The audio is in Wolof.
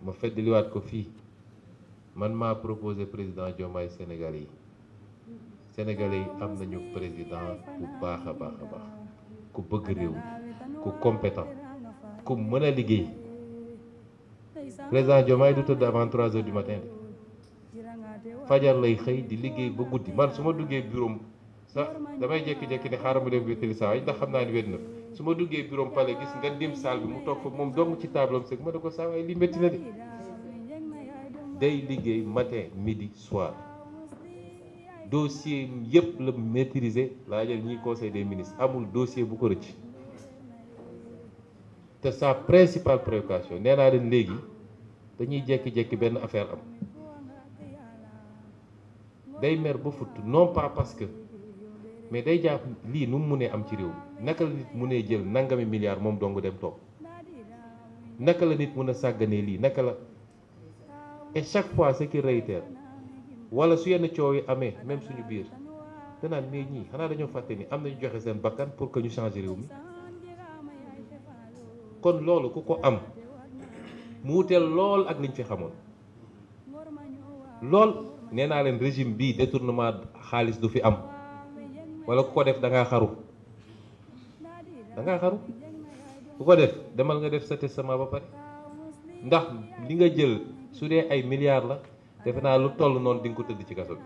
ma feddaliwaat ko fii man maa proposé président Diomaye Sénégalais yi Sénégalais yi am nañu président bu baax a baax a baax ku bëgg réew ku compétent ku mën a liggéey président Diomaye du tëdd avant 3 heures du matin fajar lay xëy di liggéey ba guddi man su ma duggee bureau sax damay jékki-jékki ne xaaral ma dem wéttali saa yi ndax xam naa ni wét na su ma duggee bureau palais gis nga dim salle bi mu toog fa moom dong ci table am sëg ma ne ko saa waay li métti na de day liggéey matin midi soir dossier yëpp la maîtriser laa jël ñi conseil des ministres amul dossier bu ko rëcc te sa principale préoccupation nee naa leen léegi dañuy jékki-jékki benn affaire am day mer ba futt non pas parce que mais day jàpp lii nu mu mënee am ci réew mi naka la nit mënee jël nangami milliards moom dong dem toog naka la nit mën a sàgganee lii naka la et chaque fois ce qui réitère wala su yenn coow yi amee même suñu biir danaan mais ñii xanaa dañoo fàtte ni am nañu joxe seen bakkan pour que ñu changer réew mi kon loolu ku ko am mu wuteel lool ak liñ fi xamoon lool nee naa leen régime bii détournement xaalis du fi am wala ku ko def da ngaa xaru ku ko def demal nga def sa testament ba pare ndax li nga jël su dee ay milliards la defe naa lu toll noonu di nga ko tëdd ci kaso bi